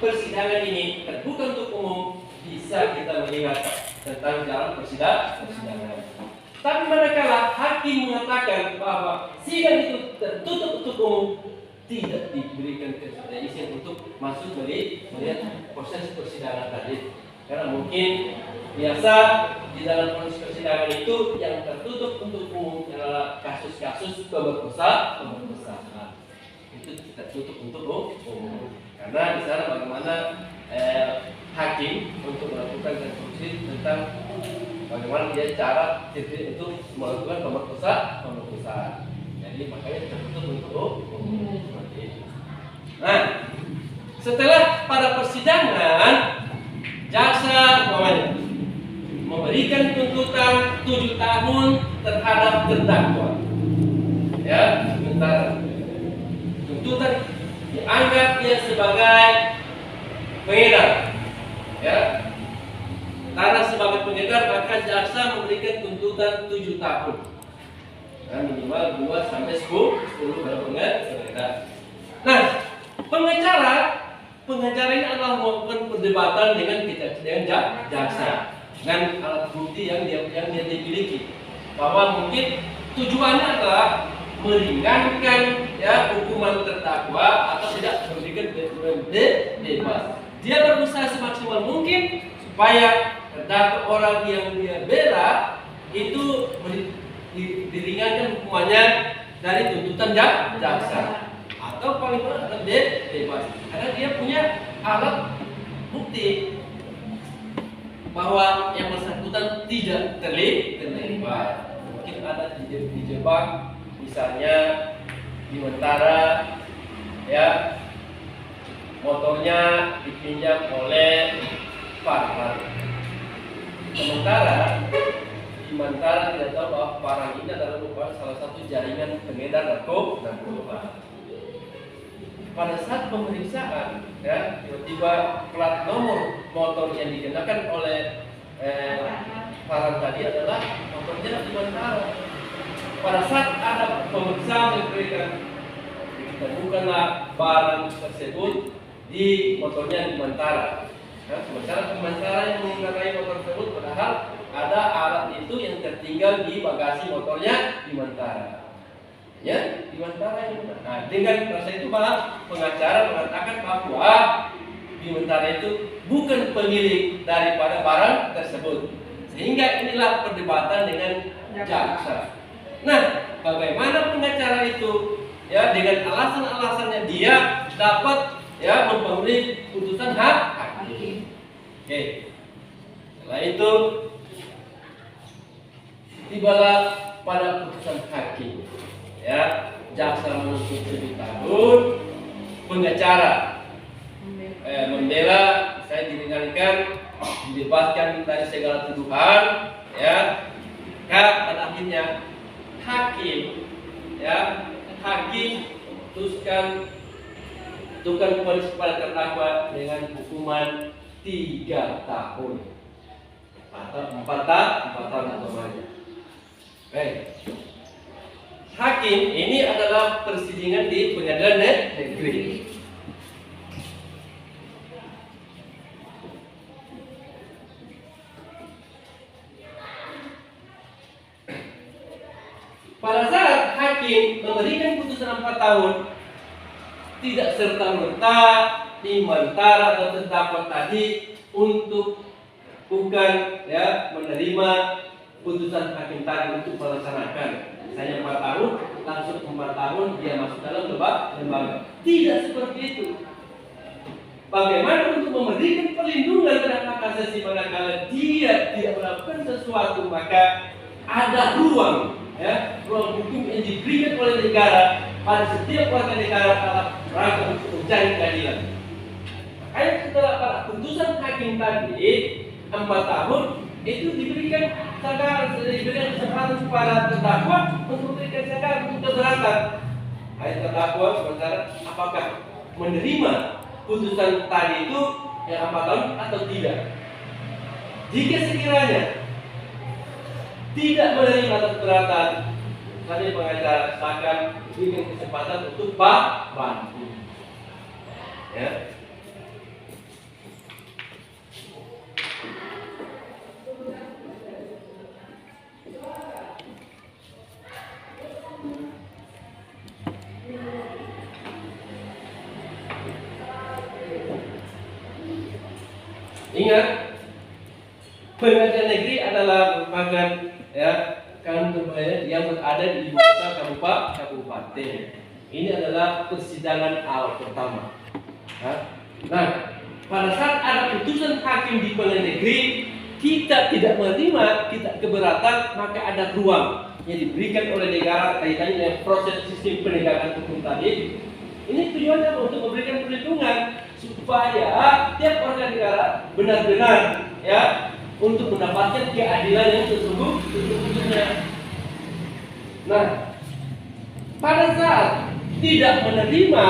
persidangan ini terbuka untuk umum, bisa kita melihat tentang jalan persidangan. Tapi manakala hakim mengatakan bahwa sidang itu tertutup untuk umum, tidak diberikan izin untuk masuk melihat proses persidangan tadi. Karena mungkin biasa di dalam proses persidangan itu yang tertutup untuk umum adalah kasus-kasus pemerkosaan. Itu tertutup untuk umum. Karena di sana bagaimana hakim untuk melakukan konstruksi tentang bagaimana dia cara untuk melakukan pemerkosaan. Jadi makanya tertutup untuk umum. Nah, setelah pada persidangan jaksa memberikan tuntutan 7 tahun terhadap terdakwa. Ya, sebentar. Tuntutan dianggap dia sebagai pengedar. Ya. Karena sebagai pengedar maka jaksa memberikan tuntutan 7 tahun. Dan minimal 2 sampai 10 kalau pengedar. Nah, pengacara ini adalah melakukan perdebatan dengan jaksa dengan alat bukti yang dia dimiliki, bahwa mungkin tujuannya adalah meringankan hukuman terdakwa atau tidak memberikan bebas. Dia berusaha semaksimal mungkin supaya terdakwa orang yang dia bela itu diringankan hukumannya dari tuntutan jaksa. Atau paling kurang bebas, karena dia punya alat bukti bahwa yang bersangkutan tidak terlibat. Mungkin ada dijebak, misalnya di Mentara, ya motornya dipinjam oleh Farhan. Sementara di Mentara tidak tahu bahwa Farhan ini adalah merupakan salah satu jaringan pengedar narkoba. Pada saat pemeriksaan, ya tiba-tiba plat nomor motor yang digunakan oleh Farhan tadi adalah motornya di Mentara. Pada saat ada pemeriksaan ditemukanlah barang tersebut di motornya di Mentara. Nah, sementara Mentara yang mengendarai motor tersebut, padahal ada alat itu yang tertinggal di bagasi motornya di Mentara. Ya, di Mentara itu. Nah, dengan proses itu malah pengacara mengatakan bahwa di Mentara itu bukan pemilik daripada barang tersebut. Sehingga inilah perdebatan dengan jaksa. Nah, bagaimana pengacara itu ya dengan alasan-alasannya dia dapat mempengaruhi putusan hakim. Oke. Setelah itu tibalah pada putusan hakim. Ya, jaksa menuntut 7 tahun, pengacara membela saya diringankan, dibebaskan dari segala tuduhan, ya. Pada akhirnya hakim memutuskan tuntutan ponis kepada terdakwa dengan hukuman 3 tahun atau 4 tahun utamanya. Baik. Hakim ini adalah persidangan di pengadilan negeri. Pada saat hakim memberikan putusan 4 tahun, tidak serta-merta di Mentara atau terdakwa tadi untuk bukan menerima putusan hakim tadi untuk melaksanakan. Hanya 4 tahun, langsung 4 tahun dia masuk dalam lembaga. Tidak seperti itu. Bagaimana untuk memberikan perlindungan terhadap hak asasi manakala dia tidak melakukan sesuatu, maka ada ruang hukum yang diberikan oleh negara pada setiap warga negara dalam rangka untuk mencari keadilan. Makanya setelah pada putusan hakim tadi 4 tahun itu diberikan kesempatan kepada terdakwa untuk memberikan syarat untuk keberatan. Terdakwa sementara apakah menerima putusan tadi itu yang 4 tahun atau tidak? Jika sekiranya tidak menerima atau keberatan, tadi pengacara akan berikan kesempatan untuk bantu. Ya. Ingat, pengadilan negeri adalah merupakan ya kanun berbahaya yang berada di ibu kota kabupaten. Ini adalah persidangan awal pertama. Nah, pada saat ada putusan hakim di pengadilan negeri, kita tidak menerima, kita keberatan, maka ada ruang yang diberikan oleh negara kaitannya dengan proses sistem penegakan hukum tadi. Ini tujuannya untuk memberikan perlindungan supaya tiap warga negara benar-benar ya untuk mendapatkan keadilan yang sesungguhnya. Nah, pada saat tidak menerima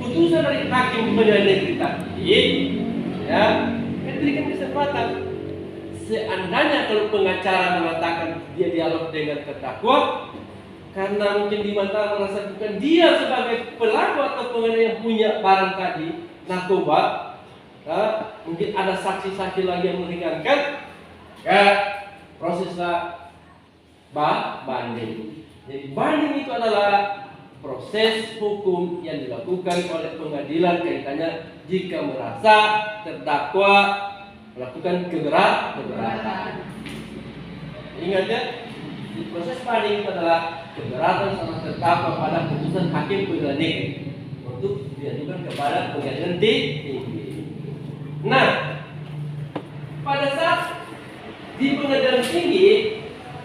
putusan dari hakim pengadilan negeri tadi, ya, berikan kesempatan. Seandainya kalau pengacara mengatakan dia dialog dengan terdakwa, karena mungkin di mata merasa bukan dia sebagai pelaku atau pengendara yang punya barang tadi narkoba, mungkin ada saksi-saksi lagi yang meringankan, ya proseslah banding. Jadi banding itu adalah proses hukum yang dilakukan oleh pengadilan kaitannya jika merasa terdakwa melakukan keberatan. Ingat ya, di proses banding itu adalah keberatan sama terdakwa pada putusan hakim pengadilan negeri untuk diajukan kepada pengadilan tinggi. Nah, pada saat di pengadilan tinggi,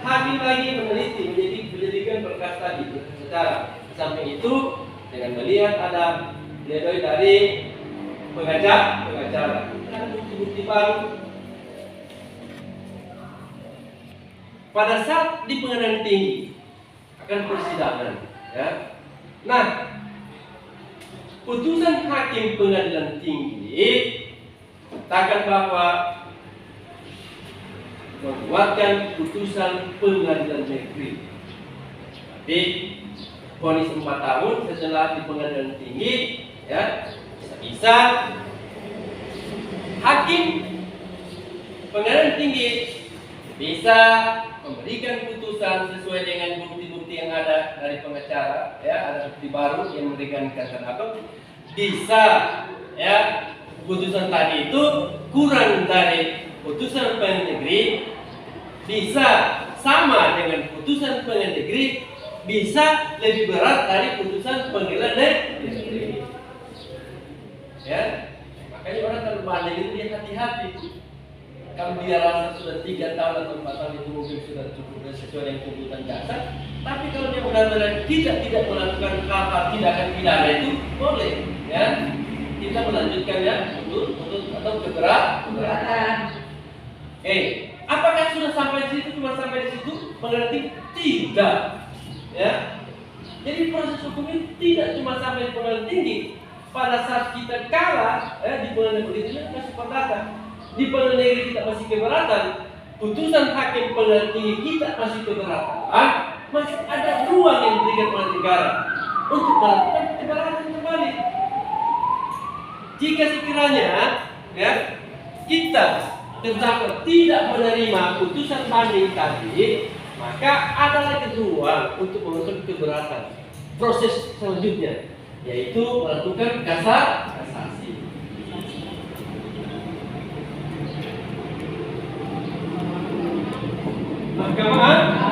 hakim lagi meneliti menyelidikan berkas tadi secara samping itu dengan melihat ada pledoi dari pengacara, ada bukti-bukti baru. Pada saat di pengadilan tinggi akan persidangan, ya. Nah, putusan hakim pengadilan tinggi katakan bahwa membuatkan putusan pengadilan negeri. Tapi vonis 4 tahun setelah di pengadilan tinggi, ya, bisa hakim pengadilan tinggi bisa memberikan putusan sesuai dengan bukti-bukti yang ada dari pengacara, ya, ada bukti baru yang meringankan terdakwa. Bisa, ya, putusan tadi itu kurang dari putusan pengadilan negeri, bisa sama dengan putusan pengadilan negeri, bisa lebih berat dari putusan pengadilan negeri. Ya, makanya orang kalau banding itu dia hati-hati. Kalau dia rasa sudah 3 tahun atau 4 tahun itu mungkin sudah cukup sesuai dengan tuntutan jaksa, tapi kalau dia benar-benar tidak melakukan hal-hal tindakan pidana itu boleh, ya, kita melanjutkan ya untuk atau keberatan. Apakah sudah sampai di situ? Cuma sampai di situ? Mengerti? Tidak. Ya. Jadi proses hukum ini tidak cuma sampai di pengadilan tinggi. Pada saat kita kalah, di pengadilan negeri itu masih perdata. Di pengadilan negeri kita masih keberatan. Putusan hakim pengadilan tinggi kita masih keberatan. Masih ada ruang yang diberikan oleh negara untuk melakukan keberatan kembali. Jika sekiranya, ya, kita terdakwa tidak menerima putusan banding tadi, maka ada lagi ruang untuk melakukan keberatan. Proses selanjutnya yaitu melakukan kasasi. Mahkamah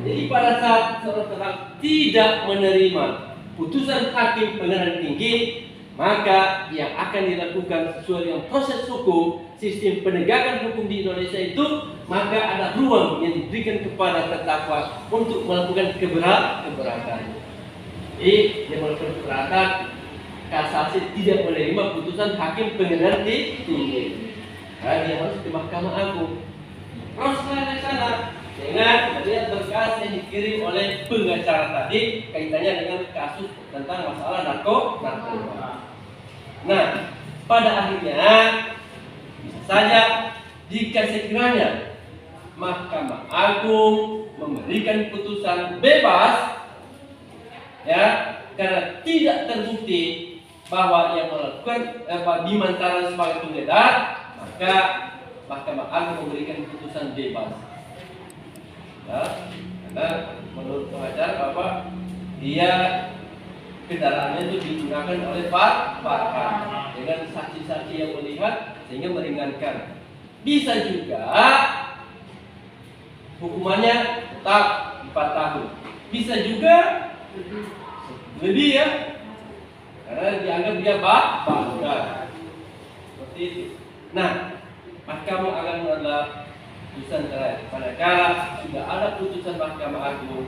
Jadi pada saat seorang terdakwa tidak menerima putusan hakim pengadilan tinggi, maka yang akan dilakukan sesuai dengan proses hukum sistem penegakan hukum di Indonesia itu, maka ada ruang yang diberikan kepada terdakwa untuk melakukan keberatan. Jadi dia melakukan keberatan, kasasi tidak menerima putusan hakim pengadilan tinggi, dia harus ke Mahkamah Agung. Prosesnya di sana dengan melihat berkas yang dikirim oleh pengacara tadi kaitannya dengan kasus tentang masalah narkoba. Nah, pada akhirnya bisa saja jika sekiranya Mahkamah Agung memberikan putusan bebas, ya, karena tidak terbukti bahwa yang melakukan Bimantara sebagai pengedar, maka Mahkamah Agung memberikan putusan bebas. Ya, karena menurut pengacara bahwa dia kendaraannya itu digunakan oleh Pak dengan saksi-saksi yang melihat sehingga meringankan. Bisa juga hukumannya tetap 4 tahun. Bisa juga lebih ya, karena dianggap dia bangga. Seperti itu. Nah, Mahkamah Agung adalah putusan terakhir. Manakala sudah ada putusan Mahkamah Agung,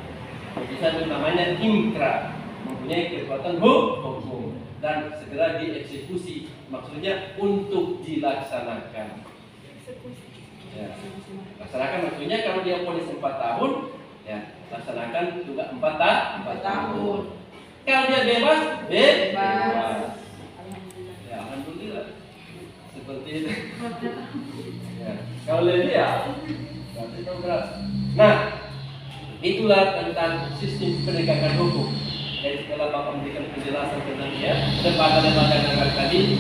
putusan itu namanya inkrah, mempunyai kekuatan hukum dan segera dieksekusi. Maksudnya untuk dilaksanakan. Ya. Laksanakan maksudnya kalau dia vonis 4 tahun, ya laksanakan juga 4 tahun. Kalau dia bebas. Ya, alhamdulillah. Seperti itu. Ya. Kalau lebih ya, berarti berat. Nah, itulah tentang sistem penegakan hukum. Jadi setelah Bapak memberikan penjelasan tentang dia, lembaga-lembaga tadi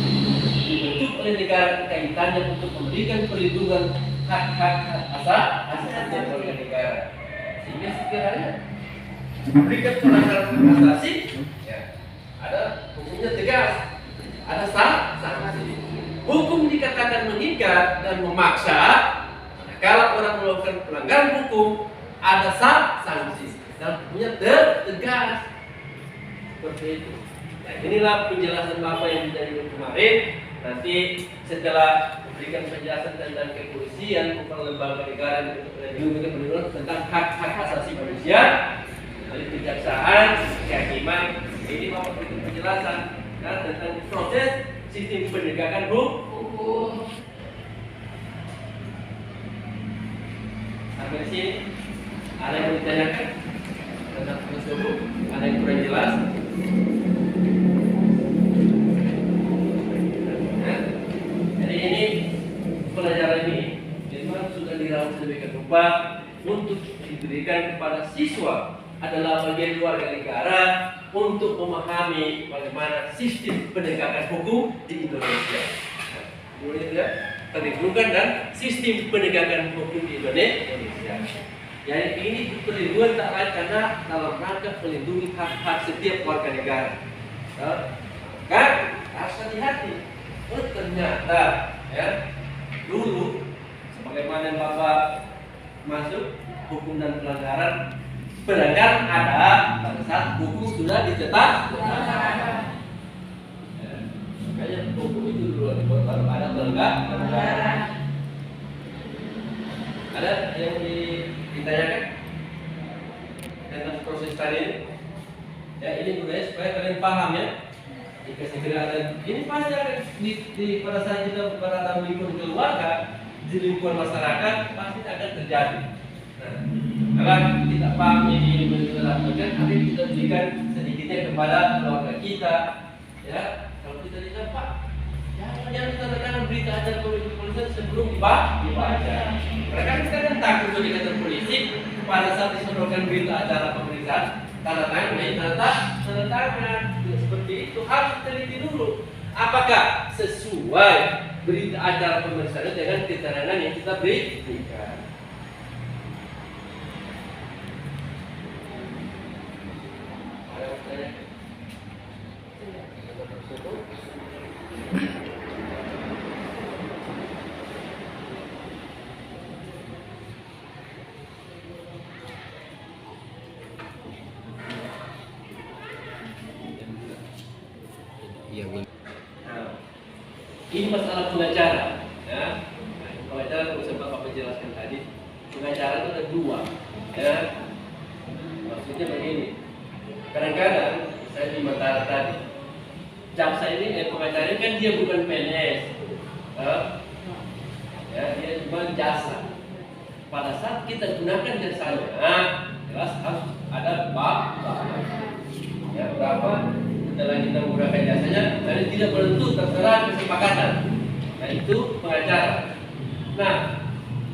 dibentuk oleh negara kaitannya untuk memberikan perlindungan hak-hak asasi warga negara. Sehingga sekiranya memberikan pelanggaran hak asasi, ya, ada hukumnya tegas, ada sanksi. Hukum dikatakan mengikat dan memaksa. Kalau orang melakukan pelanggaran hukum, ada sanksi dan hukumnya tegas. Seperti itu. Nah, inilah penjelasan Bapak yang kita kemarin. Nanti setelah memberikan penjelasan tentang kepolisian, lembaga negara yang tentang hak-hak asasi manusia, dari kejaksaan, kehakiman, ini Bapak berikan penjelasan tentang proses sistem penegakan hukum. Sampai di sini ada yang ditanyakan tentang proses hukum? Ada yang kurang jelas? Jadi ini pelajaran ini memang sudah dirawat sedemikian rupa untuk diberikan kepada siswa adalah bagian warga negara untuk memahami bagaimana sistem penegakan hukum di Indonesia. Boleh tidak? Perlindungan dan sistem penegakan hukum di Indonesia. Jadi ini perlindungan tak lain karena dalam rangka melindungi hak-hak setiap warga negara. Kan harus hati-hati. Oh ternyata ya dulu sebagaimana Bapak masuk hukum dan pelanggaran ada pada saat hukum sudah ditetapkan. Ya, makanya hukum itu dulu dibuat baru ada pelanggaran. Ada yang ditanyakan tentang proses tadi ini? Ya ini budaya supaya kalian paham ya. Jika segera ada ini pasti akan pada saat kita berada di lingkungan keluarga, di lingkungan masyarakat pasti akan terjadi. Nah, kalau kita paham ini menjelaskan, nanti kita berikan sedikitnya kepada keluarga kita. Ya, kalau kita lihat Pak, jangan kita tekan berita acara polisi sebelum dibaca. Mereka kan takut kalau dikatakan polisi pada saat disodorkan berita acara pemeriksaan tanda tangan seperti itu harus teliti dulu apakah sesuai berita acara pemeriksaan dengan keterangan yang kita berikan. Ini masalah pengacara, ya. Pengacara kalau sempat Bapak jelaskan tadi, pengacara itu ada dua, ya. Maksudnya begini, kadang-kadang saya di Mataram tadi, jaksa ini, pengacara ini kan dia bukan PNS, ya, dia cuma jasa. Pada saat kita gunakan jasanya, jelas harus ada ya berapa. Setelah kita menggunakan jasanya, dan tidak menentu terserah kesepakatan. Nah itu pengacara. Nah,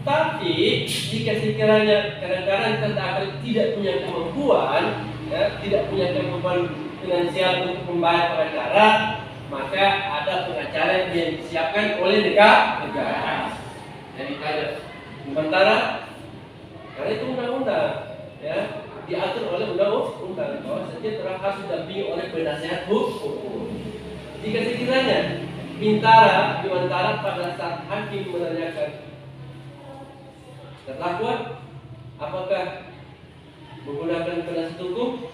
tapi jika sekiranya kadang-kadang kita tidak punya kemampuan, ya, tidak punya kemampuan finansial untuk membayar pengacara, maka ada pengacara yang disiapkan oleh negara. Jadi ada. Sementara karena itu undang-undang, ya, diatur oleh undang-undang bahwa setiap orang harus didampingi oleh penasihat hukum. Jika sekiranya Bimantara pada saat hakim menanyakan terdakwa apakah menggunakan penasihat hukum,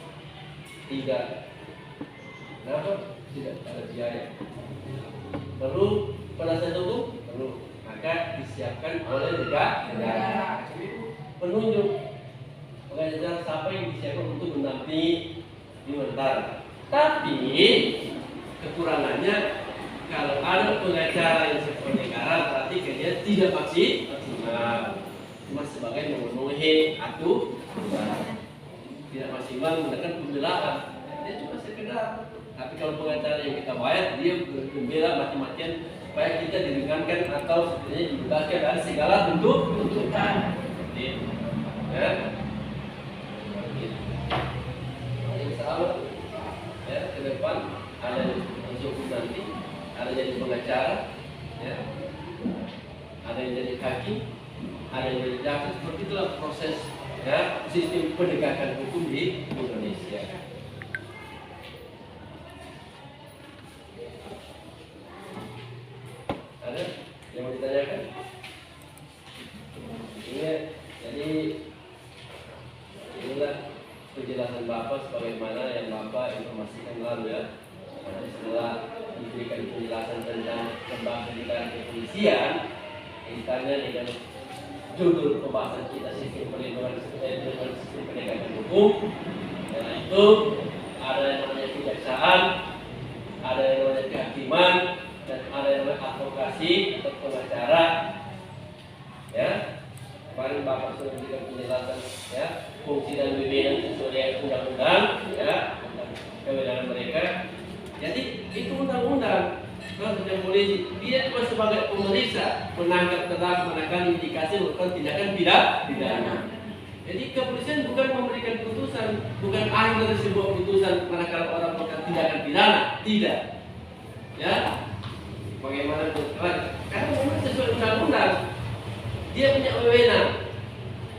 tidak. Kenapa? Tidak ada biaya. Perlu penasihat hukum? Perlu. Maka disiapkan oleh negara. Penunjuk pengacara siapa yang disiapkan untuk mendampingi Bimantara. Tapi kekurangannya, kalau ada pengacara yang seperti negara berarti dia tidak maksimal, cuma sebagai memenuhi aturan, tidak maksimal menggunakan pembelaan, dia cuma sekedar. Tapi kalau pengacara yang kita bayar, dia membela mati-matian supaya kita diringankan atau sebenarnya dibebaskan dari segala tuntutan. Ya, insya Allah ya, ke depan ada untuk nanti ada jadi pengacara, ya, ada yang jadi hakim, ada yang jadi jaksa. Seperti itulah proses, ya, sistem penegakan hukum di Indonesia. Ada yang mau ditanyakan? Ini jadi inilah penjelasan Bapak sebagaimana yang Bapak informasikan lalu, ya. Nanti setelah diberikan penjelasan tentang pembahasan di kepolisian, kaitannya dengan judul pembahasan kita sistem perlindungan sistem penegakan hukum. Karena itu ada yang namanya kejaksaan, ada yang namanya kehakiman, dan ada yang namanya advokasi atau pengacara. Ya, kemarin Bapak sudah memberikan penjelasan, ya, fungsi dan wewenang sesuai undang-undang, ya, tentang kewenangan mereka. Jadi itu undang-undang. Kalau tentang polisi, dia cuma sebagai pemeriksa, menangkap terdakwa, menangkap indikasi melakukan tindakan pidana. Jadi kepolisian bukan memberikan putusan, bukan akhir dari sebuah putusan manakala orang melakukan tindakan pidana, tidak. Ya, bagaimana berkelan? Karena memang sesuai undang-undang, dia punya wewenang.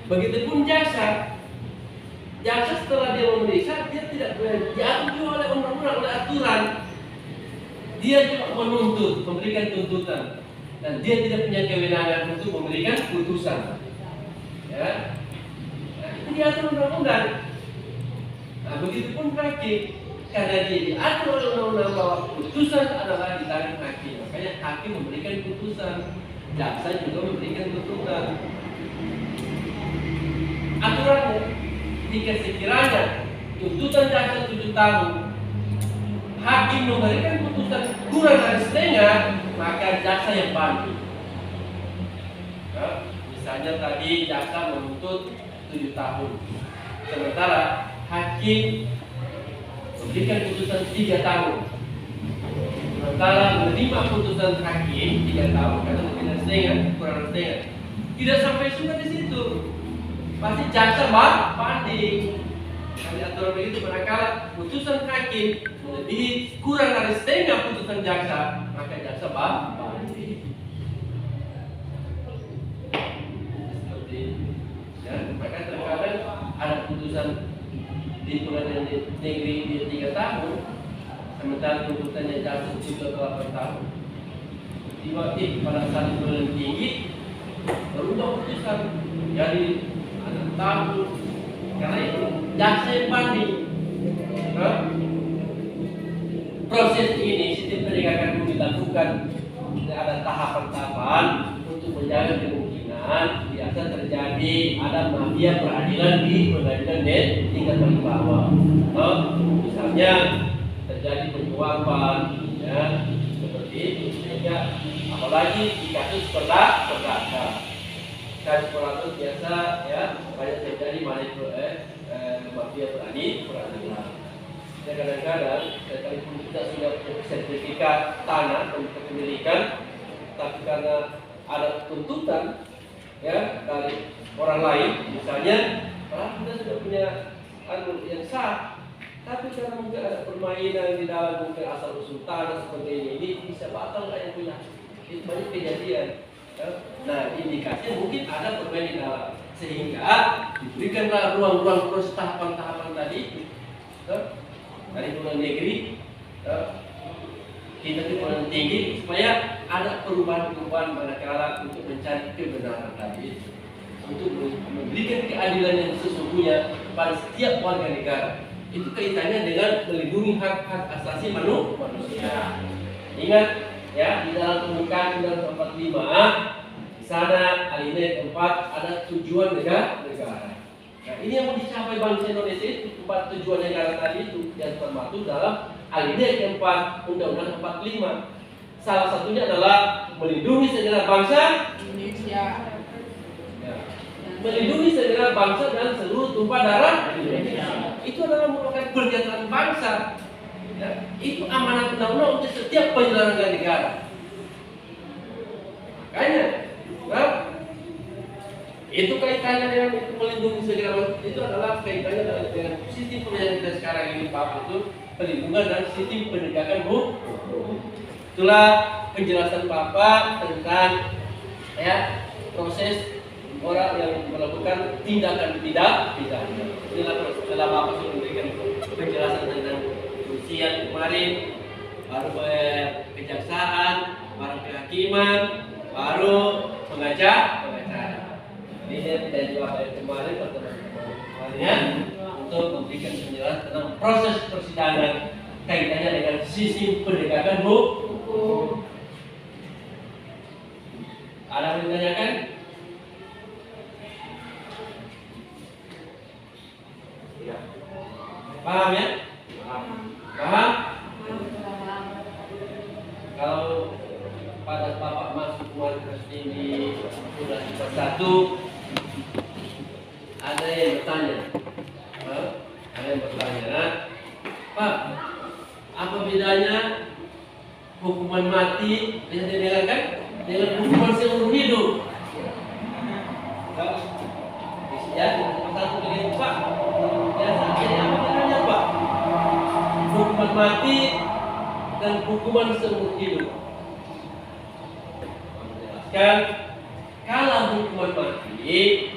Begitupun jaksa. Jaksa setelah dia memeriksa, dia tidak diatur oleh undang-undang, oleh aturan. Dia cuma menuntut, memberikan tuntutan, dan dia tidak punya kewenangan untuk memberikan putusan. Ya, nah, itu diatur undang-undang. Nah, begitupun hakim, karena dia diatur oleh undang-undang bahwa putusan adalah di tangan hakim, makanya hakim memberikan putusan, jaksa juga memberikan tuntutan. Aturannya, jika sekiranya tuntutan jaksa 7 tahun, hakim memberikan putusan kurang dari setengah, maka jaksa yang banding. Ya, misalnya tadi jaksa menuntut 7 tahun, sementara hakim memberikan putusan 3 tahun. Sementara menerima putusan hakim 3 tahun karena lebih dari setengah, kurang dari setengah, tidak sampai juga di situ. Pasti jaksa banding. Kami aturan begitu, manakala putusan hakim melebihi kurang dari setengah putusan jaksa, maka jaksa banding. Seperti itu. Ya, maka terkadang ada putusan di pengadilan negeri di 3 tahun, sementara tuntutannya jaksa juga 8 tahun. Tiba-tiba pada saat pengadilan tinggi berubah putusan jadi 6 tahun. Karena itu jaksa yang banding. Proses ini sistem penegakan hukum dilakukan, ada tahapan-tahapan untuk menjaga kemungkinan biasa terjadi ada mafia peradilan di pengadilan tingkat paling bawah. Misalnya terjadi penyuapan, ya, seperti itu. Sehingga apalagi di kasus perdata. Kasus perdata biasa, ya, banyak terjadi mafia peradilan. Dan kadang-kadang sekalipun kita sudah sertifikat tanah untuk kepemilikan, tapi karena ada tuntutan, ya, dari orang lain, misalnya, kita sudah punya yang sah, Tapi karena mungkin ada permainan di dalam, mungkin asal usul tanah seperti ini bisa batal nggak yang punya? Itu banyak kejadian. Nah, indikasinya mungkin ada permainan di dalam, sehingga diberikanlah ruang-ruang proses tahapan-tahapan tadi dari pengadilan negeri kita di pengadilan tinggi, supaya ada perubahan-perubahan manakala untuk mencari kebenaran tadi, untuk memberikan keadilan yang sesungguhnya pada setiap warga negara. Itu kaitannya dengan melindungi hak-hak asasi manusia. Ingat ya, di dalam pembukaan Undang-Undang 45 di sana alinea keempat ada tujuan negara. Nah, ini yang mau dicapai bangsa Indonesia itu, 4 tujuan negara tadi itu yang termaktub dalam alinea keempat Undang-Undang 45. Salah satunya adalah melindungi segenap bangsa Indonesia. Ya. Melindungi segenap bangsa dan seluruh tumpah darah Indonesia. Itu adalah merupakan kesejahteraan bangsa. Ya. Itu amanat undang-undang untuk setiap penyelenggara negara. Makanya, nah, itu kaitannya dengan melindungi segenap, itu adalah kaitannya dengan sistem pemerintahan kita sekarang ini, Pak, itu perlindungan dan sistem penegakan hukum. Itulah penjelasan Bapak tentang ya proses orang yang melakukan tindakan tidak pidana. Inilah setelah Bapak sudah memberikan penjelasan tentang kepolisian kemarin, baru kejaksaan, baru kehakiman, baru pengacara. Ini tidak jawab dari kemarin pertemuan untuk memberikan penjelasan tentang proses persidangan kaitannya dengan sistem penegakan hukum. Ada yang ditanyakan? Ya. Paham ya? Paham? Kalau pada Bapak masuk kualitas ini sudah semester 1, ada yang bertanya, Pak, apa bedanya hukuman mati dengan hukuman seumur hidup? Ya, satu begini, Pak. Biasa, ini apa bedanya, Pak? Hukuman mati dan hukuman seumur hidup. Menjelaskan, kalau hukuman mati,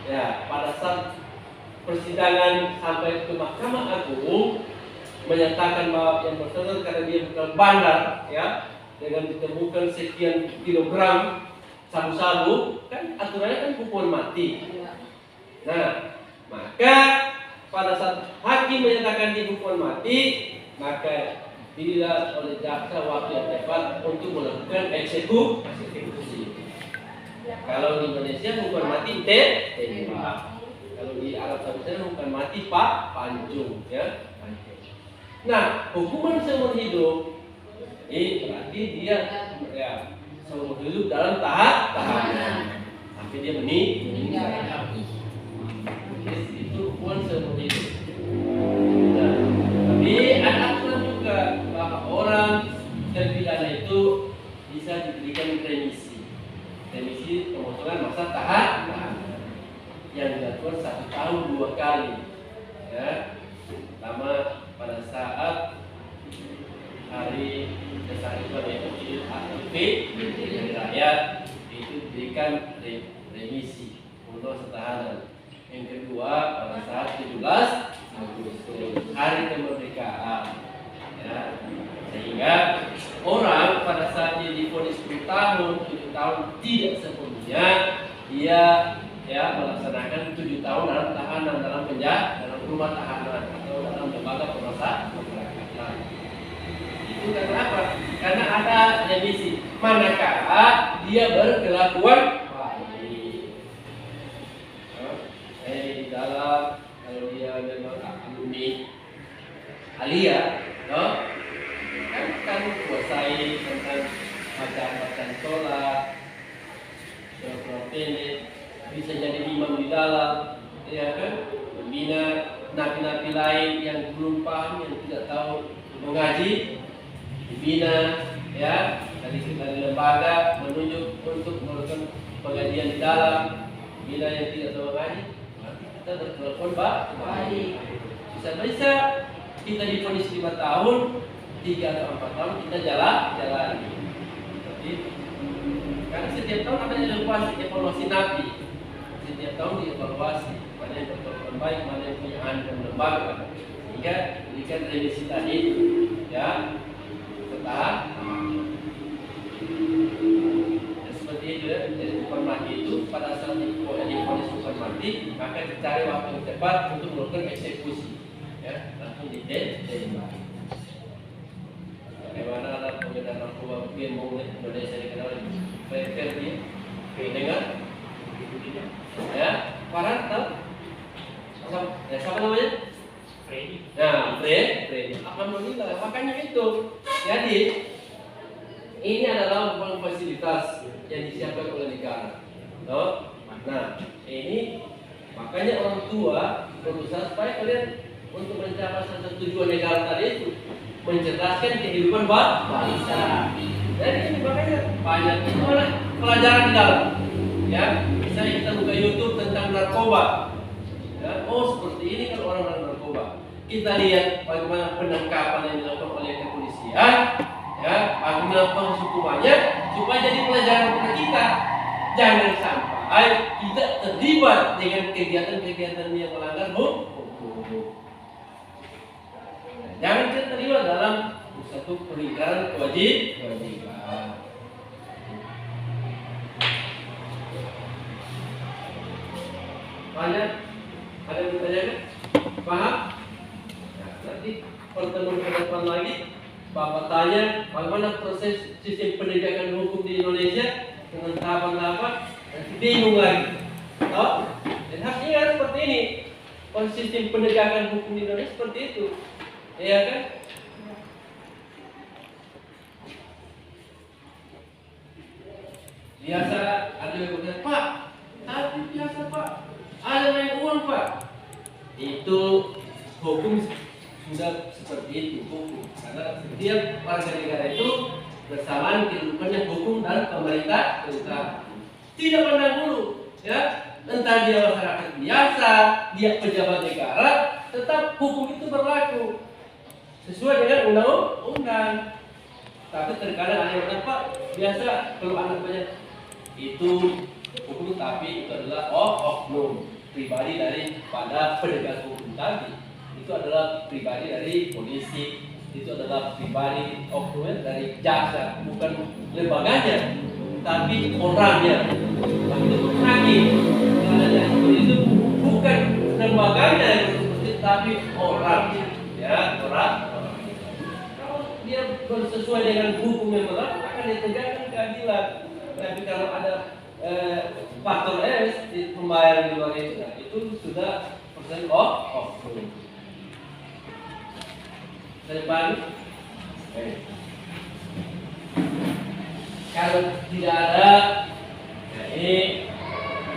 ya pada saat persidangan sampai ke Mahkamah Agung menyatakan bahwa yang bersangkutan karena dia bukan bandar, ya, dengan ditemukan sekian kilogram sabu-sabu, kan aturannya kan hukuman mati. Nah, maka pada saat hakim menyatakan dia hukuman mati, maka dilihat oleh jaksa waktu yang tepat untuk melakukan eksekusi. Kalau di Indonesia hukuman mati tembak. Kalau di Arab Saudi hukuman mati pancung, ya. Nah, hukuman seumur hidup ini berarti dia ya seumur hidup dalam tahanan sampai dia meninggal. Itu hukuman seumur hidup. Nah, tapi ada aturan juga bahwa orang terpidana itu bisa diberikan remisi pemotongan masa tahanan yang dilakukan 1 tahun 2 kali, ya. Pertama pada saat hari dasar itu yaitu dari rakyat itu diberikan remisi untuk tahanan. Yang kedua pada saat 17 Agustus hari kemerdekaan, ya. Sehingga orang pada saat dia divonis 10 tahun, 7 tahun tidak sepenuhnya dia ya melaksanakan 7 tahun dalam tahanan, dalam penjara, dalam rumah tahanan atau dalam lembaga pemasyarakatan. Itu karena apa? Karena ada remisi manakala dia berkelakuan baik. Di dalam kalau dia memang alumni alia, kan kuasai tentang bacaan sholat, ini bisa jadi imam di dalam, ya kan, membina napi-napi lain yang belum paham, yang tidak tahu mengaji, dibina, ya, dari lembaga menunjuk untuk melakukan pengajian di dalam, bina yang tidak tahu mengaji, kita berkelakuan baik, bisa kita divonis 5 tahun, 3 atau 4 tahun kita jalani. Jadi, karena setiap tahun ada evaluasi napi. Setiap tahun dievaluasi mana yang berkelakuan baik, mana yang punya dan lembaga. Sehingga diberikan remisi tadi, ya, setelah seperti itu ya. Jadi hukuman mati itu pada saat divonis hukuman mati, maka dicari waktu yang tepat untuk melakukan eksekusi, ya, langsung ditembak. Bagaimana ada pengedar narkoba gembong Indonesia dikenal Ferdi, dengar? Ya, Farhan tahu? Siapa namanya? Freddy. Nah, Freddy. Alhamdulillah, makanya itu. Jadi ini adalah merupakan fasilitas yang disiapkan oleh negara. Nah, ini makanya orang tua berusaha supaya kalian untuk mencapai satu tujuan negara tadi itu mencerdaskan kehidupan bangsa. Jadi ini makanya banyak itu pelajaran di dalam. Ya, misalnya kita buka YouTube tentang narkoba. Ya, oh seperti ini kan orang-orang narkoba. Kita lihat bagaimana penangkapan yang dilakukan oleh kepolisian. Ya, bagaimana hukumannya supaya jadi pelajaran untuk kita. Jangan sampai kita terlibat dengan kegiatan-kegiatan yang melanggar hukum. Jangan kita terlibat dalam satu pelanggaran kewajiban. Banyak ada yang bertanya? Paham? Nah, nanti pertemuan ke depan lagi Bapak tanya bagaimana proses sistem pendidikan hukum di Indonesia dengan tahapan-tahapan, nanti bingung lagi. Dan harus ingat seperti ini, sistem penegakan hukum di Indonesia seperti itu, ya kan? Biasa ada yang berkata, Pak, tapi biasa Pak, ada main uang Pak. Itu hukum sudah seperti itu hukum. Karena setiap warga negara itu bersamaan kehidupannya hukum dan pemerintah. Tidak pandang bulu, ya. Entah dia masyarakat biasa, dia pejabat negara, tetap hukum itu berlaku sesuai dengan undang-undang. Tapi terkadang ada yang berkata, Pak, biasa kalau anak banyak itu hukum, tapi itu adalah oknum pribadi daripada penegak hukum tadi. Itu adalah pribadi dari polisi, itu adalah pribadi oknum dari jaksa, bukan lembaganya, tapi orangnya. Itu hakim. Itu bukan lembaganya yang seperti, tapi orangnya, ya, orang. Kalau dia sesuai dengan hukum yang berlaku, akan ditegakkan keadilan. Tapi kalau ada faktor S di pembayaran di luar itu, nah, itu sudah persen oknum. Depan, kalau tidak ada, nah ini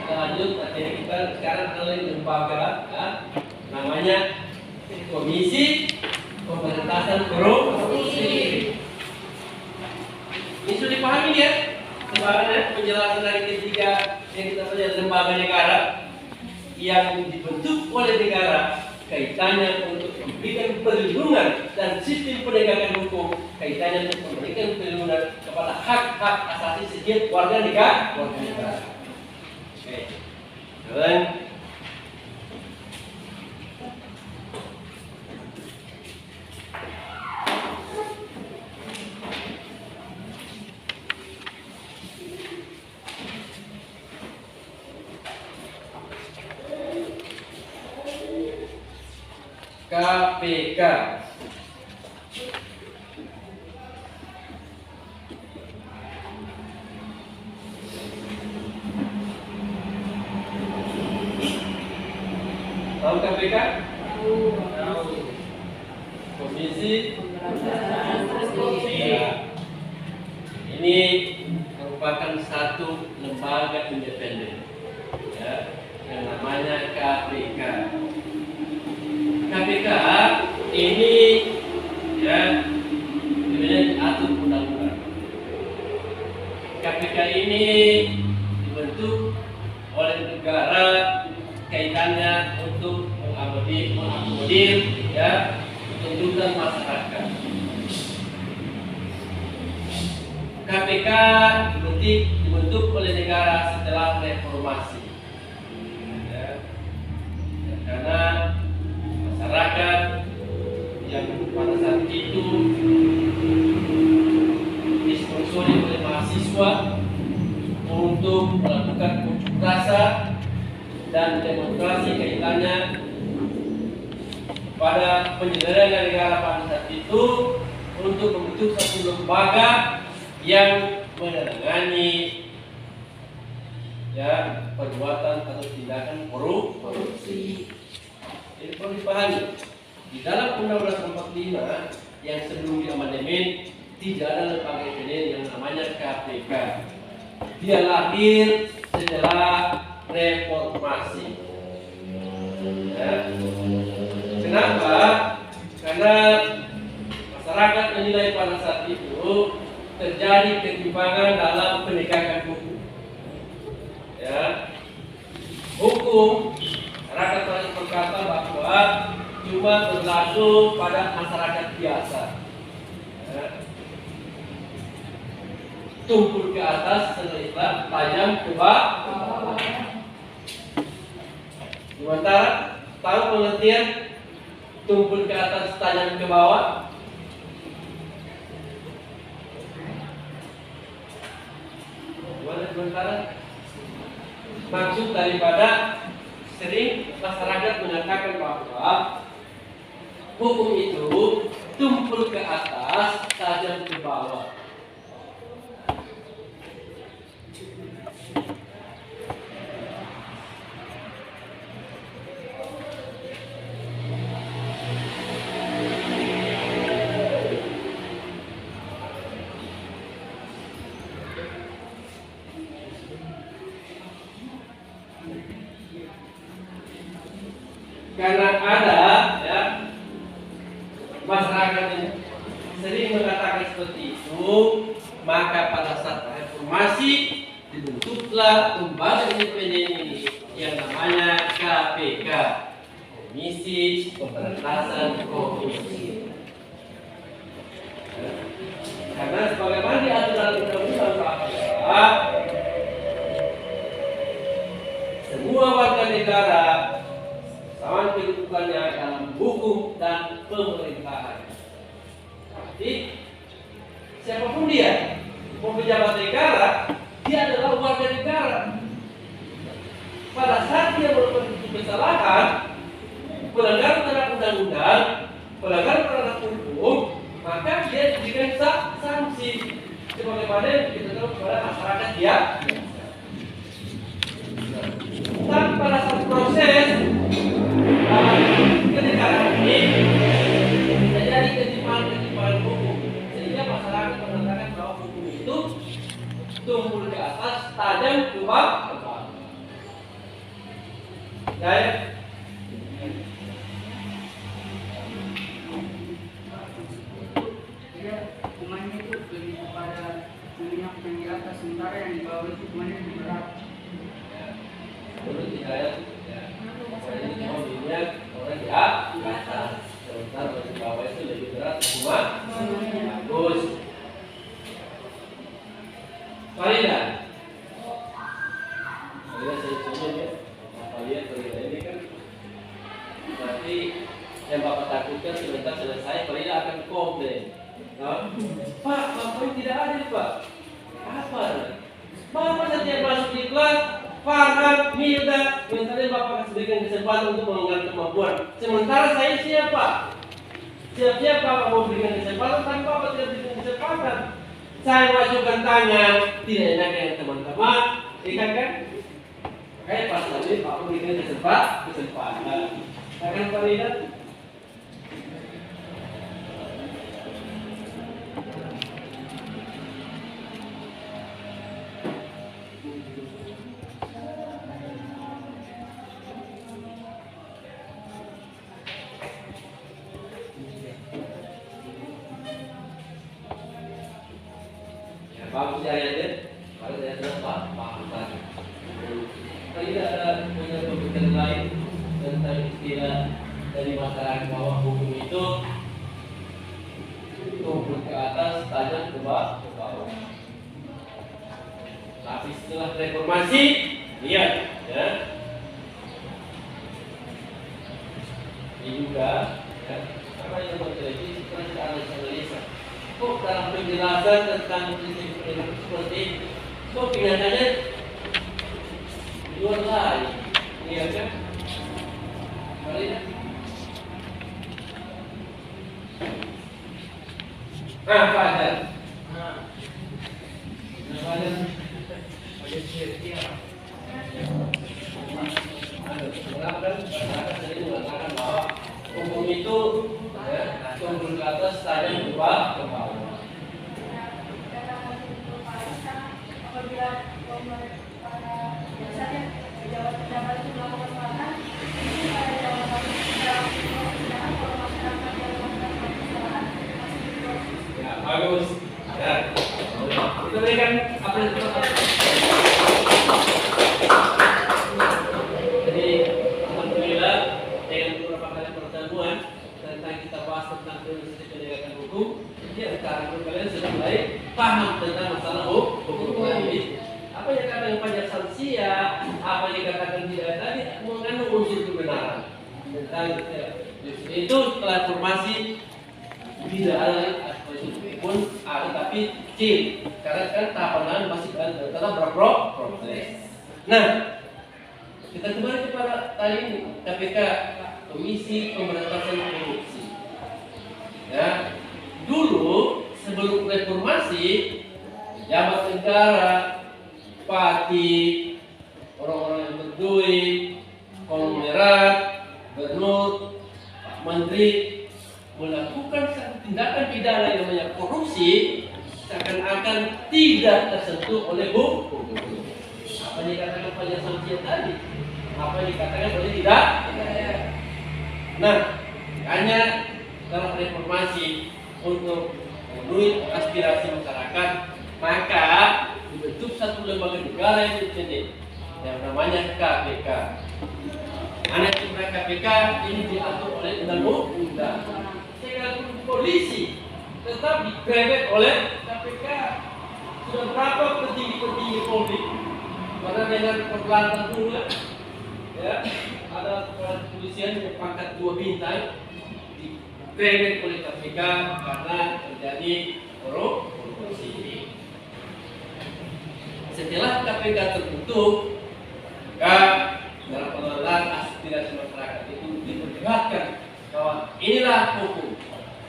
kita lanjut. Nanti kita sekarang ada lembaga, ya, namanya Komisi Pemberantasan Korupsi. Ini sudah dipahami ya? Sebenarnya penjelasan dari ketiga yang kita lihat lembaga negara yang dibentuk oleh negara, kaitannya untuk memberikan perlindungan dan sistem penegakan hukum, kaitannya untuk memberikan perlindungan kepada hak-hak asasi setiap warga negara. Oke. Dan KPK. Tahu KPK? Tahu. Komisi Pemberantasan Korupsi. Ini merupakan satu lembaga independen, ya, yang namanya KPK. KPK ini, ya, diatur undang-undang. KPK ini dibentuk oleh negara, kaitannya untuk mengakomodir, ya, untuk tuntutan masyarakat. KPK dibentuk oleh negara setelah reformasi, ya. Karena masyarakat yang pada saat itu disponsori oleh mahasiswa untuk melakukan unjuk rasa dan demonstrasi kaitannya pada penyelenggaraan negara pada saat itu untuk membentuk satu lembaga yang menangani ya perbuatan atau tindakan korupsi. Ini perlu dipahami. Di dalam Undang-Undang 45 yang sebelum diamandemen tidak ada lembaga independen yang namanya KPK. Dia lahir setelah reformasi. Ya. Kenapa? Karena masyarakat menilai pada saat itu terjadi ketimpangan dalam penegakan hukum. Ya, hukum masyarakat telah berkata bahwa cuma berlaku pada masyarakat biasa. Ya. Tumpul ke atas setelah tajam ke bawah. Sementara tahu pengertian tumpul ke atas tajam ke bawah? Sementara maksud daripada sering masyarakat mengatakan bahwa hukum itu tumpul ke atas, tajam ke bawah. Karena ada ya masyarakat yang sering mengatakan seperti itu, maka pada saat reformasi dibentuklah lembaga independen ini yang namanya KPK, Komisi Pemberantasan Korupsi. Karena sebagaimana diatur dalam Undang-Undang KPK, semua warga negara sama kedudukannya dalam hukum dan pemerintahan. Jadi siapapun dia, mau pejabat negara, dia adalah warga negara. Pada saat dia melakukan kesalahan, pelanggaran terhadap undang-undang, pelanggaran terhadap hukum, maka dia diberikan sanksi sebagaimana yang kita tahu kepada masyarakat dia. Tapi pada saat proses kenegaraan ini terjadi ketimpangan hukum, sehingga masyarakat mengatakan bahwa hukum itu tumpul ke atas, tajam ke bawah. Dan hukumannya itu lebih kepada yang di atas, sementara yang di bawah itu hukumannya lebih berat. Menurut hidayat, orang di atas, sementara di bawah itu lebih berat hukuman. Bagus. Farida, saya setuju ya. Apa lihat Farida ini kan nanti yang Bapak takutkan sebentar selesai Farida akan komplain. Pak, Bapak tidak adil Pak. Apa? Bapak setiap masuk di kelas Farhan, Milda, misalnya Bapak kasih berikan kesempatan untuk mengembangkan kemampuan. Sementara saya siapa? Siap-siap Bapak mau berikan kesempatan, tapi Bapak tidak berikan kesempatan. Saya majukan tangan, tidak enak dengan teman-teman, ikan kan? Kayak pas tadi Bapak berikan kesempatan. Akan Farida? Bagus ya ayatnya, kalau saya sudah paham. Tidak ada punya pemikiran lain tentang istilah dari masyarakat bahwa hukum itu tumpul ke atas, tajam ke bawah. Tapi setelah reformasi, lihat ya. Ini juga ya, apa yang terjadi setelah kita analisa. Kok dalam penjelasan tentang prinsip pendidikan seperti ini, kok kelihatannya luar lain, iya kan? Kalian Fajar. Fajar. Sering mengatakan bahwa hukum itu tumpul ke atas, tajam ke bawah. Ya, bagus. Ya. Itu tadi kan apa yang jadi alhamdulillah dengan beberapa kali pertemuan tentang kita bahas tentang prinsip penegakan hukum, ya sekarang kalian sudah mulai paham tentang masalah hukum ini. Apa yang dikatakan pajak sansia, apa yang dikatakan tidak tadi mengandung unsur kebenaran tentang itu setelah formasi tidak ada pun ada tapi kecil karena kan tahapan masih tetap berproses. Nah, kita kembali kepada tadi ini KPK, Komisi Pemberantasan Korupsi. Ya, dulu sebelum reformasi pejabat negara, bupati, orang-orang yang berduit, konglomerat, gubernur, Pak Menteri melakukan satu tindakan pidana yang namanya korupsi seakan-akan tidak tersentuh oleh hukum. Apa yang dikatakan pajak sanksi tadi? Apa yang dikatakan oleh tidak? Nah, hanya dalam reformasi untuk memenuhi aspirasi masyarakat, maka dibentuk satu lembaga negara yang independen yang namanya KPK. Anak KPK ini diatur oleh undang-undang. Sekalipun polisi tetap digrebek oleh KPK. Sudah berapa petinggi-petinggi Polri? Karena dengan perkelatan dulu ya, ada kepala kepolisian yang pangkat 2 bintang digrebek oleh KPK karena terjadi korupsi. Setelah KPK terbentuk, maka dalam pengelolaan aspirasi masyarakat itu diperlihatkan bahwa inilah hukum.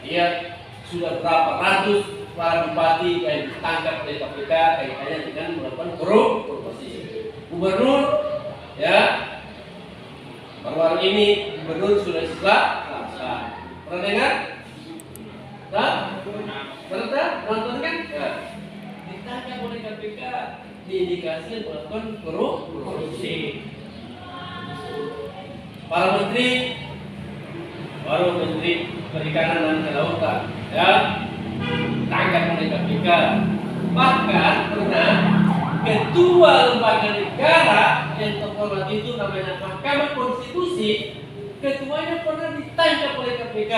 Dia sudah berapa ratus para bupati yang ditangkap oleh KPK kaitannya dengan melakukan korupsi. Gubernur, ya, baru-baru ini Gubernur Sulawesi Selatan. Pernah dengar? Pernah nonton kan? Ya. Ditangkap oleh KPK diindikasi melakukan korupsi. Para menteri, baru Menteri Perikanan dan Kelautan, ya, tangkap oleh KPK. Bahkan pernah ketua lembaga negara yang terhormat itu namanya Mahkamah Konstitusi, ketuanya pernah ditangkap oleh KPK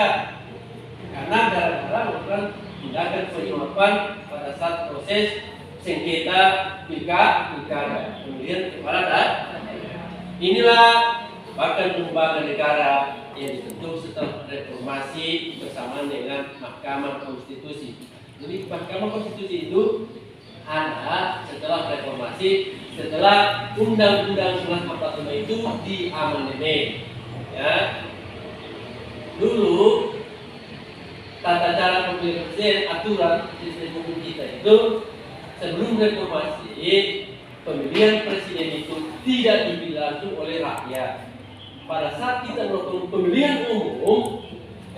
karena gara-gara melakukan tindakan penyuapan pada saat proses sengketa pilkada pemilihan kepala daerah. Inilah bahkan lembaga negara yang dibentuk setelah reformasi bersamaan dengan Mahkamah Konstitusi. Jadi Mahkamah Konstitusi itu ada setelah reformasi, setelah Undang-Undang 1945 itu diamandemen. Ya, dulu tata cara pemilihan presiden, aturan sistem hukum kita itu sebelum reformasi, pemilihan presiden itu tidak dipilih langsung oleh rakyat. Pada saat kita melakukan pemilihan umum,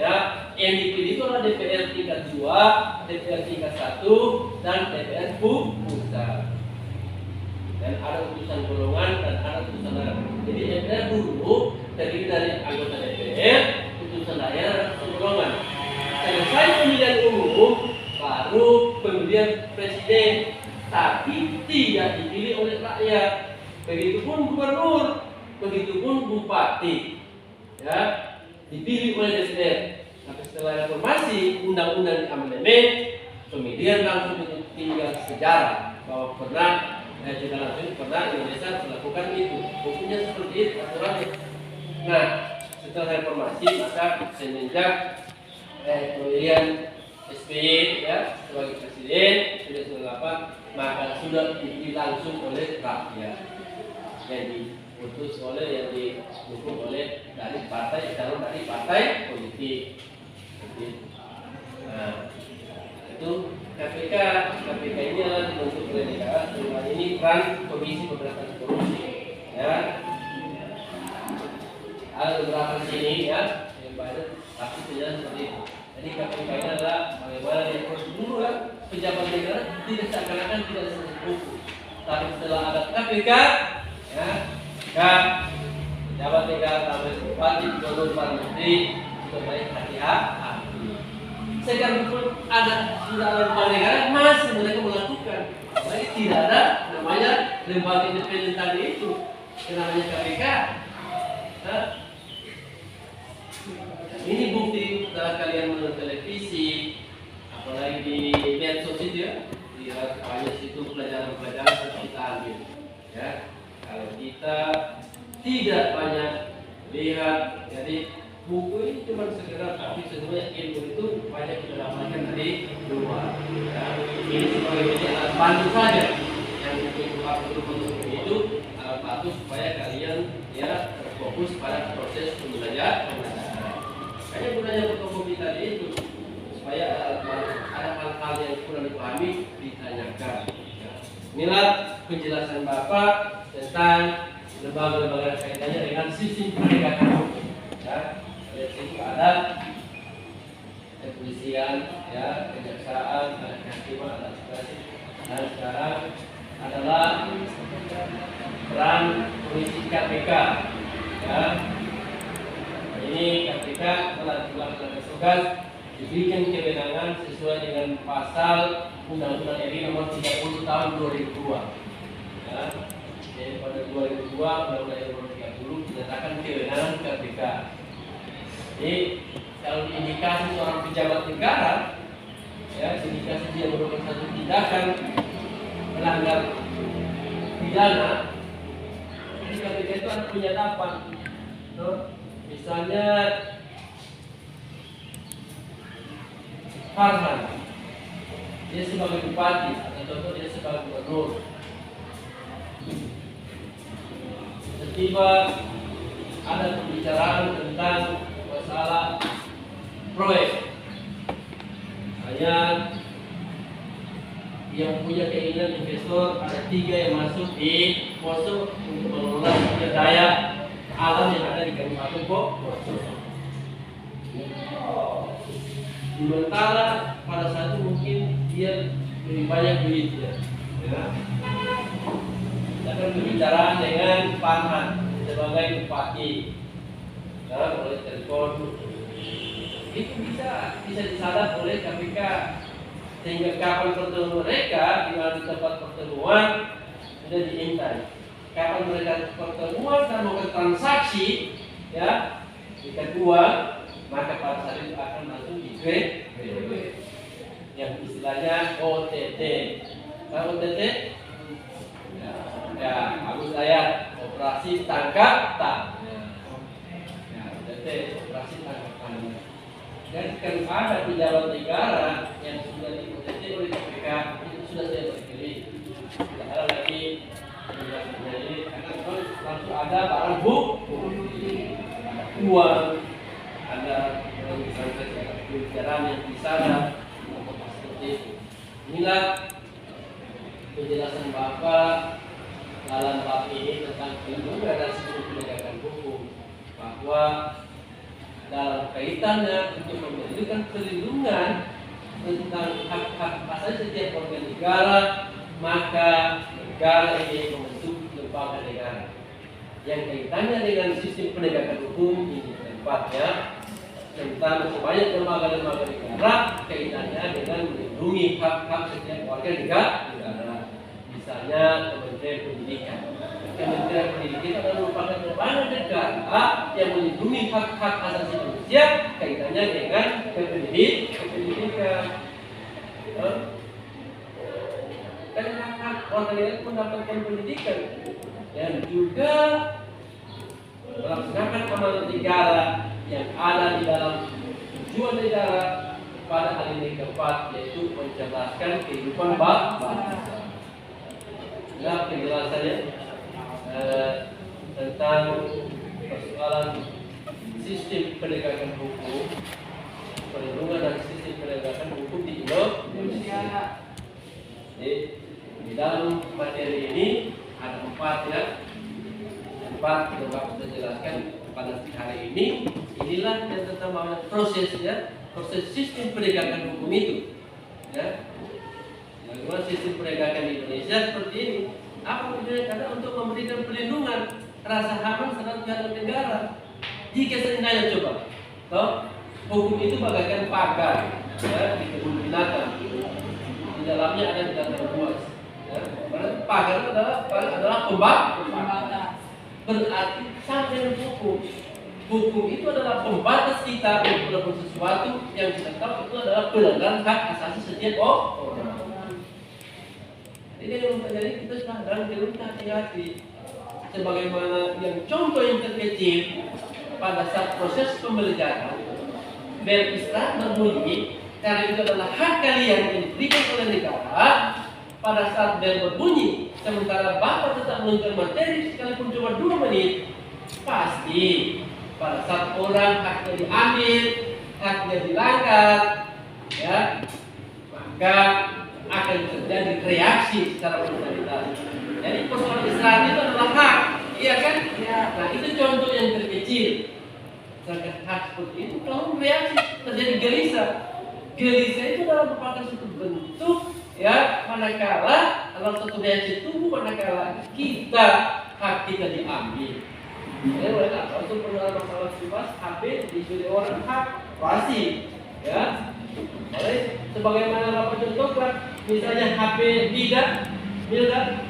ya, yang dipilih itu adalah DPR tingkat 2, DPR tingkat 1, dan DPR pusat. Dan ada utusan golongan dan ada utusan daerah. Jadi DPR dulu terdiri dari anggota DPR, utusan daerah, dan utusan golongan. Selesai pemilihan umum, baru pemilihan presiden, tapi tidak dipilih oleh rakyat. Begitupun gubernur, begitupun bupati, ya, dipilih oleh DPR. Tapi setelah reformasi, undang-undang amandemen, kemudian langsung tinggal sejarah bahwa pernah tidak langsung pernah Indonesia melakukan itu. Hukumnya seperti itu aturannya. Nah, setelah reformasi maka semenjak pemilihan SBY ya sebagai presiden sudah 98 maka sudah dipilih langsung oleh rakyat yang diputus oleh yang didukung oleh dari partai calon dari partai politik. Nah, itu KPK ini adalah dibentuk oleh negara. Selama ini kan Komisi Pemberantasan Korupsi ya. Ada beberapa sini ya yang banyak tapi tidak seperti itu. Jadi KPK ini adalah bagaimana dia prosedur kan pejabat negara tidak seakan-akan tidak sesuai hukum. Tapi setelah ada KPK ya, maka pejabat negara sampai bupati, gubernur, para menteri sudah baik hati-hati. Sekalipun ada sudah lembaga negara masih mereka melakukan. Apalagi tidak ada namanya lembaga independen tadi itu, yang namanya KPK. Nah, ini bukti setelah kalian menonton televisi, apalagi di medsos itu ya, di banyak situ pelajaran-pelajaran yang kita ambil. Ya, kalau kita tidak banyak lihat, jadi buku ini cuma sekedar tapi sebenarnya ilmu itu banyak kita dapatkan dari luar. Ya, ini sebagai alat bantu saja yang untuk itu alat bantu supaya kalian ya fokus pada proses pembelajaran. Hanya gunanya fotokopi tadi itu supaya ada hal-hal yang kurang dipahami ditanyakan. Ya. Inilah penjelasan Bapak tentang lembaga-lembaga kaitannya dengan sistem penegakan hukum. Ya. Dari situ ada kepolisian, ya, kejaksaan, ada kehakiman, ada administrasi. Dan sekarang adalah peran polisi KPK. Ya. Ini KPK telah melaksanakan tugas diberikan kewenangan sesuai dengan pasal Undang-Undang RI Nomor 30 Tahun 2002. Ya. Jadi pada 2002 Undang-Undang RI Nomor 30 dinyatakan kewenangan KPK. Jadi kalau diindikasi seorang pejabat negara, ya indikasi dia melakukan satu tindakan melanggar pidana, jadi KPK itu ada penyadapan. Misalnya Farhan, dia sebagai bupati atau contoh dia sebagai gubernur, tiba ada pembicaraan tentang masalah proyek, hanya yang punya keinginan investor ada 3 yang masuk di Poso untuk mengelola sumber daya alam yang ada di Kabupaten Poso. Sementara pada saat itu mungkin dia lebih banyak duitnya, ya. Akan berbicara dengan Farhan sebagai bupati, ya, oleh telepon. Itu bisa disadap oleh KPK sehingga kapan pertemuan mereka di mana tempat pertemuan sudah diintai. Kapan mereka pertemuan dan melakukan transaksi, ya, ikat uang, maka pada saat itu akan langsung di-grade yang istilahnya OTT. Tahu OTT? Ya, bagus saya operasi tangkap tangan. Ya, OTT operasi tangkap tangan. Dan kalau ada pejabat negara yang sudah di-OTT oleh KPK itu sudah saya berpilih. Tidak ada lagi jadi langsung ada barang bukti, ada uang, ada pembicaraan yang bisa ada seperti itu. Inilah penjelasan Bapak dalam bab ini tentang perlindungan dan sistem penegakan hukum, bahwa dalam kaitannya untuk memberikan perlindungan tentang hak-hak asasi setiap warga negara, maka negara ini membentuk lembaga negara yang kaitannya dengan sistem penegakan hukum. Ini tempatnya tentang sebanyak lembaga-lembaga negara kaitannya dengan melindungi hak-hak setiap warga negara, misalnya Kementerian Pendidikan. Kementerian Pendidikan adalah merupakan lembaga negara yang melindungi hak-hak asasi manusia kaitannya dengan pendidikan. Dan hak-hak orang lain mendapatkan pendidikan dan juga melaksanakan amanat negara yang ada di dalam tujuan negara pada hal ini keempat, yaitu mencerdaskan kehidupan bangsa. Nah, penjelasannya tentang persoalan sistem penegakan hukum, perlindungan dan sistem penegakan hukum di Indonesia. Jadi, di dalam materi ini ada 4 ya. 4 yang Bapak sudah jelaskan pada hari ini. Inilah yang tentang prosesnya, proses sistem penegakan hukum itu. Ya. Bagaimana sistem penegakan di Indonesia seperti ini? Apa tujuannya? Karena untuk memberikan perlindungan rasa aman terhadap negara. Jika seandainya coba, toh hukum itu bagaikan pagar ya, di kebun binatang. Di dalamnya ada binatang buas. Ya. Pagar itu adalah pembatas. Berarti sama dengan hukum. Hukum itu adalah pembatas kita untuk melakukan sesuatu yang kita tahu itu adalah pelanggaran hak asasi setiap orang. Jadi kita sudah dalam kehidupan hati-hati. Sebagaimana yang contoh yang terkecil pada saat proses pembelajaran, bel istirahat berbunyi karena itu adalah hak kalian yang diberikan oleh negara. Pada saat bel berbunyi, sementara Bapak tetap melanjutkan materi sekalipun cuma 2 menit, pasti pada saat orang haknya diambil, haknya dilanggar, ya, maka akan terjadi reaksi secara organisasi. Jadi persoalan istirahat itu adalah hak, iya kan? Ya. Nah itu contoh yang terkecil. Sedangkan hak seperti itu kalau reaksi terjadi gelisah. Gelisah itu adalah merupakan suatu bentuk ya manakala dalam satu reaksi tubuh manakala kita hak kita diambil. Jadi oleh apa? Untuk pengenalan masalah bebas HP disuruh orang hak pasti, ya. Oleh sebagaimana Bapak contohkan, misalnya HP Milda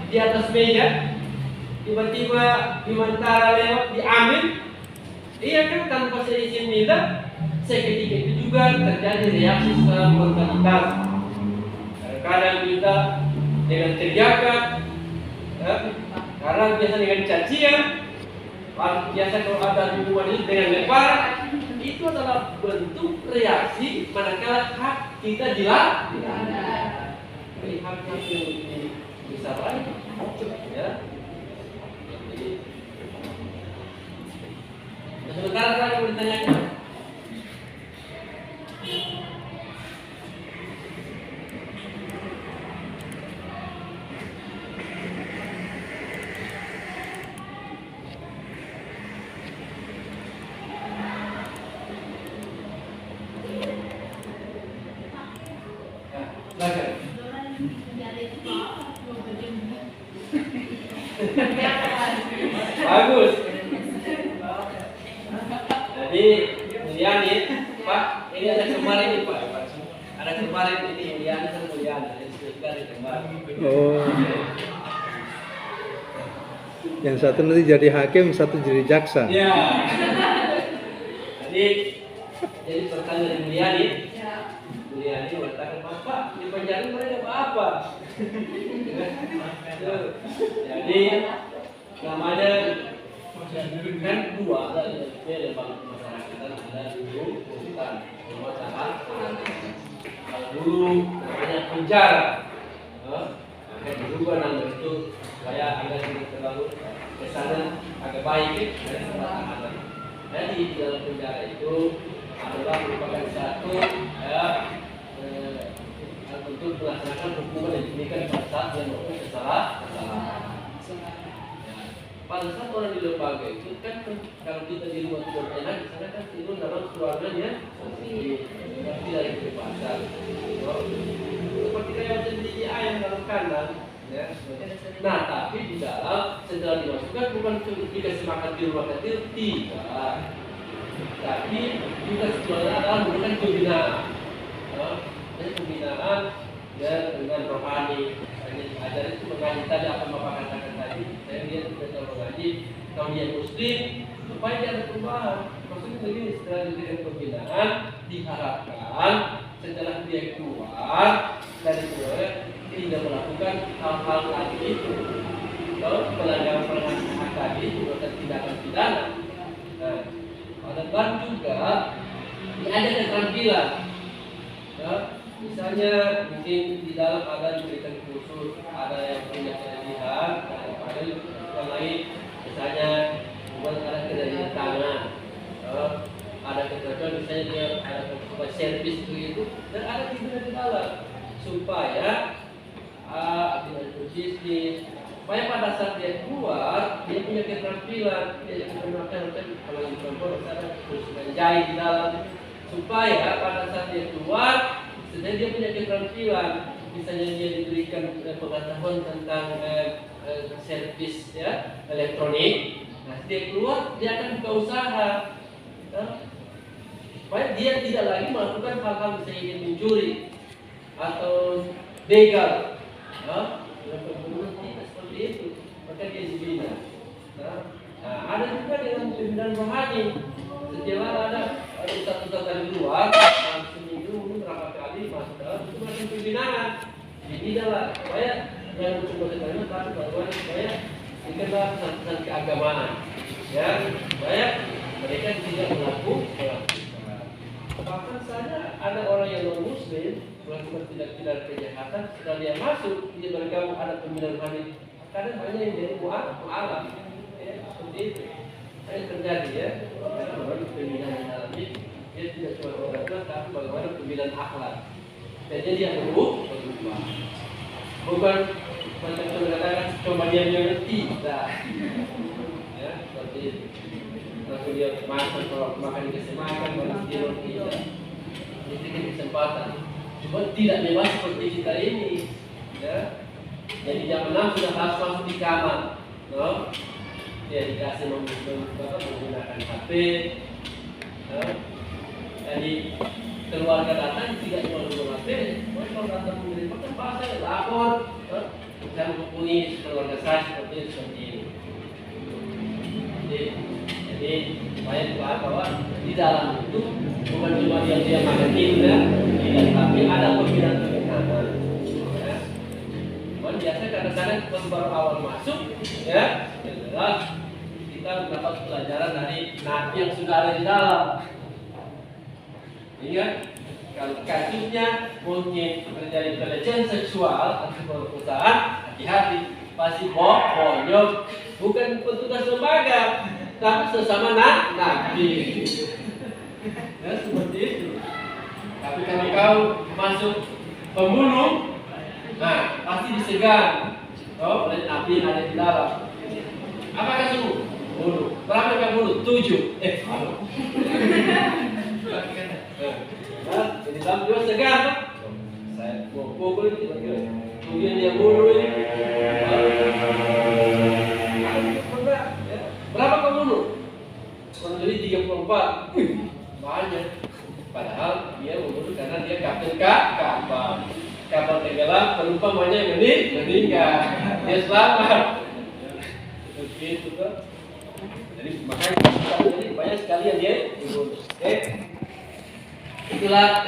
di atas meja, tiba-tiba Bimantara lewat diambil, iya kan tanpa seizin Milda, seketika itu juga terjadi reaksi secara spontanitas. Kadang Milda dengan teriakan, ya, kadang biasa dengan cacian, biasa kalau ada hubungan itu dengan lemparan. Itu adalah bentuk reaksi manakala hak kita dilanggar. Jadi hak-hak yang lebih besar lagi, ya. Jadi, sementara lagi mau ditanyakan. Bagus. Jadi Mulyani, Pak, ini ada kemarin nih Pak. Ada kemarin ini Mulyani dan Mulyani, dari kemarin. Oh. Yang satu nanti jadi hakim, satu jadi jaksa. Ya. Jadi pertanyaan dari Mulyani. Mulyani mengatakan, Pak, di penjara mereka apa? Jadi namanya kan 2 ada lembaga pemasyarakatan, ada dulu hutan pemasaran. Kalau dulu namanya penjara, akan berubah nama itu supaya agak tidak terlalu kesana agak baik dari pertahanan. Jadi di dalam penjara itu adalah merupakan satu ya, untuk melaksanakan hukuman yang diberikan pada saat yang melakukan kesalahan. Pada saat orang di lembaga itu kan kalau kita di rumah tidak enak, di sana kan tidur dalam keluarganya seperti dari kebebasan. Seperti kayak jadi ayam dalam kandang, ya. Nah, tapi di dalam setelah dimasukkan bukan dikasih makan di rumah kecil, tidak. Tapi juga sebenarnya adalah bukan pembinaan. Jadi pembinaan ya dengan rohani. Ajar itu mengaji tadi apa Bapak katakan tadi. saya lihat sudah kalau mengaji, kalau dia muslim, supaya dia ada perubahan. Maksudnya begini, setelah diberikan pembinaan, diharapkan setelah dia keluar dari sekolah tidak melakukan hal-hal lagi itu, kalau pelanggaran hak tadi atau tindakan pidana. Nah, pada baru juga ada keterampilan. Ya, misalnya mungkin di dalam ada diberikan kursus, ada yang punya kelebihan, ada yang lain, misalnya bukan ada kelebihan tangan, ada keterampilan misalnya dia ada servis begitu, dan ada di dalam supaya bisnis, supaya pada saat dia keluar dia punya keterampilan, dia menggunakan kalau di perempuan ada kursus menjahit di dalam, supaya pada saat dia keluar sebenarnya dia punya keterampilan, misalnya dia diberikan pengetahuan tentang servis ya elektronik. Nah, dia keluar dia akan buka usaha, ya, supaya dia tidak lagi melakukan hal-hal misalnya ingin mencuri atau begal, ya, tidak seperti itu, maka dia dibina. Nah, ada juga dengan pembinaan rohani. Setiap ada ustaz-ustaz dari luar, seminggu mungkin berapa kali masuk itu macam pembinaan. Jadi adalah supaya yang cuma sebenarnya tapi bahwa supaya dikenal pesan-pesan keagamaan, ya, supaya mereka tidak melakukan. Bahkan saja ada orang yang non muslim melakukan tindak kejahatan, setelah dia masuk dia bergabung ada pembinaan rohani. Kadang banyak yang jadi mu'alaf, ya, seperti itu. Saya terjadi ya, karena melalui pembinaan dalam ini dia tidak cuma beragama, tapi bagaimana pembinaan akhlak. Jadi dia berubah, bukan macam mengatakan cuma dia ngerti, nah, ya seperti itu. Lalu dia makan, kalau makan dikasih makan, makan dia tidak. Ini kesempatan. Cuma tidak bebas seperti kita ini, ya. Jadi jam 6 sudah harus masuk di kamar, no? Ya dikasih menggunakan HP, no? Jadi keluarga datang tidak cuma menggunakan HP, kalau datang menerima kan pak saya lapor, no? Saya menghubungi keluarga saya seperti ini. Jadi supaya Tuhan bahwa di dalam itu bukan cuma dia makan ya, tidak, tapi ada pembinaan. Ya. Biasa kadang-kadang baru awal masuk, ya, adalah kita mendapat pelajaran dari nabi yang sudah ada di dalam. Ingat, kalau kasusnya mungkin terjadi pelecehan seksual atau perkosaan, hati-hati, pasti bonyok, bukan petugas lembaga, tapi sesama nabi. Ya, seperti itu. Tapi kalau kau masuk pembunuh, nah pasti disegan, oleh nabi yang ada di dalam. Apa kasusmu? Bunuh. Berapa yang bunuh? 7. Nah, jadi dalam juga segan. Saya mau pukul itu kemudian dia bunuh ini. Berapa kau bunuh? Kurang lebih 34. Banyak. Padahal dia membunuh karena dia kapten kapal tenggelam, penumpang banyak yang meninggal. Dia selamat. Begitu kan. Jadi makanya banyak sekali yang dia bunuh. Itulah